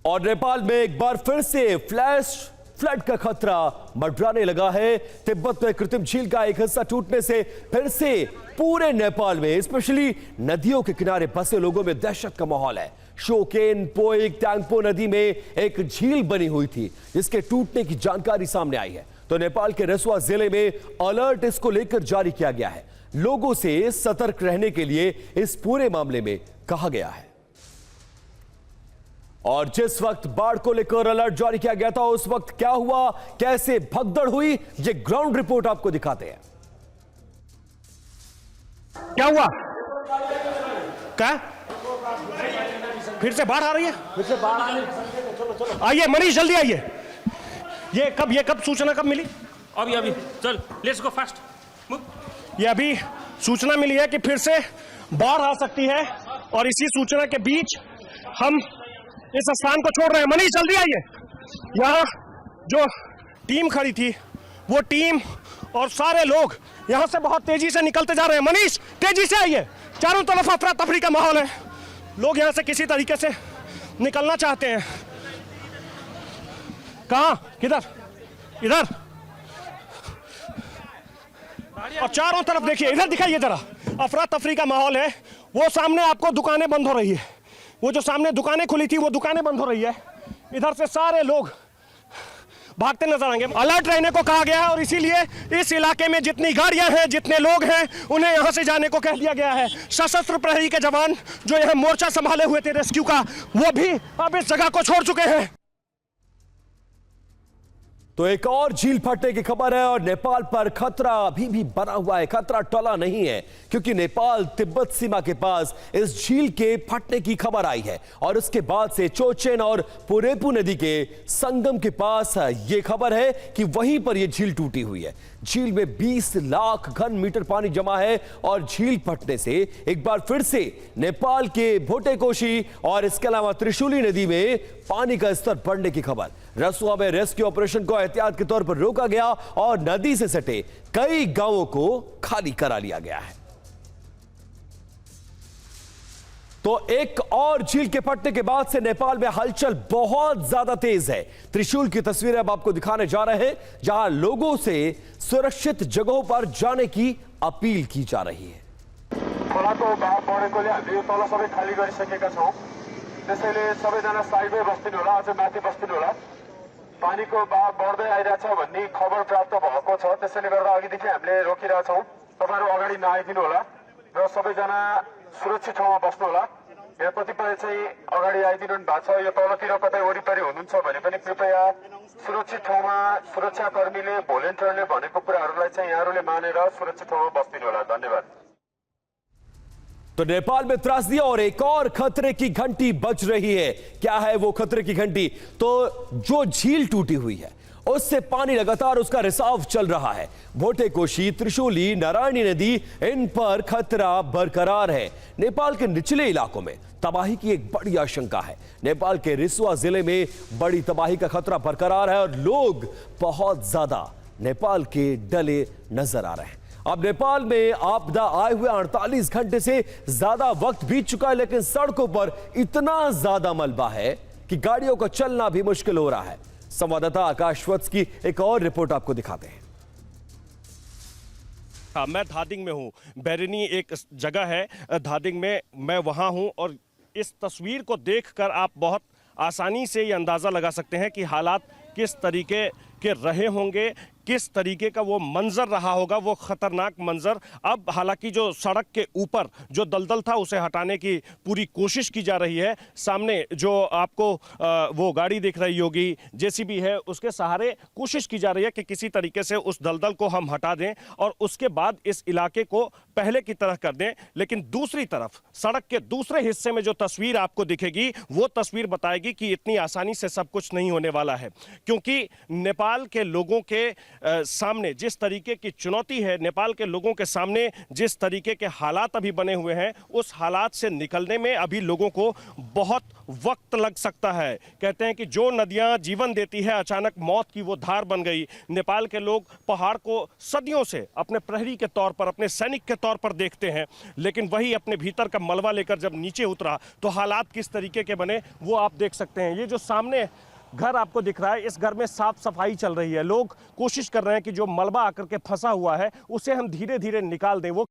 और नेपाल में एक बार फिर से फ्लैश फ्लड का खतरा मंडराने लगा है। तिब्बत में कृत्रिम झील का एक हिस्सा टूटने से फिर से पूरे नेपाल में स्पेशली नदियों के किनारे बसे लोगों में दहशत का माहौल है। शोकेन पोइक टैंगपो नदी में एक झील बनी हुई थी जिसके टूटने की जानकारी सामने आई है, तो नेपाल के रसुआ जिले में अलर्ट इसको लेकर जारी किया गया है। लोगों से सतर्क रहने के लिए इस पूरे मामले में कहा गया है। और जिस वक्त बाढ़ को लेकर अलर्ट जारी किया गया था उस वक्त क्या हुआ, कैसे भगदड़ हुई, ये ग्राउंड रिपोर्ट आपको दिखाते हैं। क्या हुआ? क्या फिर से बाढ़ आ रही है? फिर से बाढ़ आ रही है। आइए मनीष, जल्दी आइए। ये कब सूचना कब मिली? अभी चल, लेट्स गो फास्ट। ये अभी सूचना मिली है कि फिर से बाढ़ आ सकती है और इसी सूचना के बीच हम इस स्थान को छोड़ रहे हैं। मनीष जल्दी आइए। यहाँ जो टीम खड़ी थी वो टीम और सारे लोग यहाँ से बहुत तेजी से निकलते जा रहे हैं। मनीष तेजी से आइए, चारों तरफ अफरा तफरी का माहौल है। लोग यहाँ से किसी तरीके से निकलना चाहते हैं। कहाँ, किधर? इधर। और चारों तरफ देखिए, इधर दिखाइए जरा, अफरा तफरी का माहौल है। वो सामने आपको दुकानें बंद हो रही है, वो जो सामने दुकानें खुली थी वो दुकानें बंद हो रही है। इधर से सारे लोग भागते नजर आएंगे। अलर्ट रहने को कहा गया है और इसीलिए इस इलाके में जितनी गाड़ियां हैं, जितने लोग हैं, उन्हें यहां से जाने को कह दिया गया है। सशस्त्र प्रहरी के जवान जो यहां मोर्चा संभाले हुए थे रेस्क्यू का, वो भी अब इस जगह को छोड़ चुके हैं। तो एक और झील फटने की खबर है और नेपाल पर खतरा अभी भी बना हुआ है। खतरा टला नहीं है क्योंकि नेपाल तिब्बत सीमा के पास इस झील के फटने की खबर आई है और उसके बाद से चोचेन और पुरेपु नदी के संगम के पास यह खबर है कि वहीं पर यह झील टूटी हुई है। झील में 20 लाख घन मीटर पानी जमा है और झील फटने से एक बार फिर से नेपाल के भोटेकोशी और इसके अलावा त्रिशूली नदी में पानी का स्तर बढ़ने की खबर। रसुआ में रेस्क्यू ऑपरेशन को एहतियात के तौर पर रोका गया और नदी से सटे कई गांवों को खाली करा लिया गया है। तो एक और झील के फटने के बाद से नेपाल में हलचल बहुत ज्यादा तेज है। त्रिशूल की तस्वीरें अब आपको दिखाने जा रहे हैं जहां लोगों से सुरक्षित जगहों पर जाने की अपील की जा रही है। खोलाको भाव बढेकोले हामी यो तल सबै खाली गरिसकेका छौं, त्यसैले सबैजना साइडमै बस्दिनु होला, अझ माथि बस्दिनु होला। पानीको भाव बढ्दै आइरहेछ भन्ने खबर प्राप्त भएको छ, त्यसैले गर्दा अघिदेखि हामीले रोकिरहेछौँ। तपाईहरु अगाडि नआइदिनु होला र सबैजना सुरक्षित ठाउँमा बस्नु होला। यहाँ कतिपय चाहिँ अगाडि आइदिनु भएको छ, यो तलतिर कतै वरिपरि हुनुहुन्छ भने पनि कृपया सुरक्षित ठाउँमा सुरक्षाकर्मीले भोलिन्टियरले भनेको कुराहरूलाई चाहिँ यहाँहरूले मानेर सुरक्षित ठाउँमा बस्दिनु होला। धन्यवाद। तो नेपाल में त्रासदी और एक और खतरे की घंटी बज रही है। क्या है वो खतरे की घंटी? तो जो झील टूटी हुई है उससे पानी लगातार उसका रिसाव चल रहा है। भोटेकोशी, त्रिशूली, नारायणी नदी, इन पर खतरा बरकरार है। नेपाल के निचले इलाकों में तबाही की एक बड़ी आशंका है। नेपाल के रिसुआ जिले में बड़ी तबाही का खतरा बरकरार है और लोग बहुत ज्यादा नेपाल के डले नजर आ रहे हैं। अब नेपाल में आपदा आए हुए 48 घंटे से ज्यादा वक्त बीत चुका है, लेकिन सड़कों पर इतना ज्यादा मलबा है कि गाड़ियों का चलना भी मुश्किल हो रहा है। संवाददाता आकाश वत्स की एक और रिपोर्ट आपको दिखाते हैं। हाँ, मैं धादिंग में हूँ। बैरिनी एक जगह है धादिंग में, मैं वहाँ हूँ और इस तस्वीर को देखकर आप बहुत आसानी से ये अंदाज़ा लगा सकते हैं कि हालात किस तरीके के रहे होंगे, किस तरीके का वो मंजर रहा होगा, वो खतरनाक मंजर। अब हालांकि जो सड़क के ऊपर जो दलदल था उसे हटाने की पूरी कोशिश की जा रही है। सामने जो आपको वो गाड़ी दिख रही होगी, जेसीबी है, उसके सहारे कोशिश की जा रही है कि किसी तरीके से उस दलदल को हम हटा दें और उसके बाद इस इलाके को पहले की तरह कर दें। लेकिन दूसरी तरफ सड़क के दूसरे हिस्से में जो तस्वीर आपको दिखेगी वो तस्वीर बताएगी कि इतनी आसानी से सब कुछ नहीं होने वाला है, क्योंकि नेपाल नेपाल के लोगों के सामने जिस तरीके की चुनौती है, नेपाल के लोगों के सामने जिस तरीके के हालात अभी बने हुए हैं, उस हालात से निकलने में अभी लोगों को बहुत वक्त लग सकता है। कहते हैं कि जो नदियां जीवन देती है, अचानक मौत की वो धार बन गई। नेपाल के लोग पहाड़ को सदियों से अपने प्रहरी के तौर पर, अपने सैनिक के तौर पर देखते हैं, लेकिन वही अपने भीतर का मलबा लेकर जब नीचे उतरा तो हालात किस तरीके के बने वो आप देख सकते हैं। ये जो सामने घर आपको दिख रहा है, इस घर में साफ सफाई चल रही है। लोग कोशिश कर रहे हैं कि जो मलबा आकर के फंसा हुआ है उसे हम धीरे धीरे निकाल दें। वो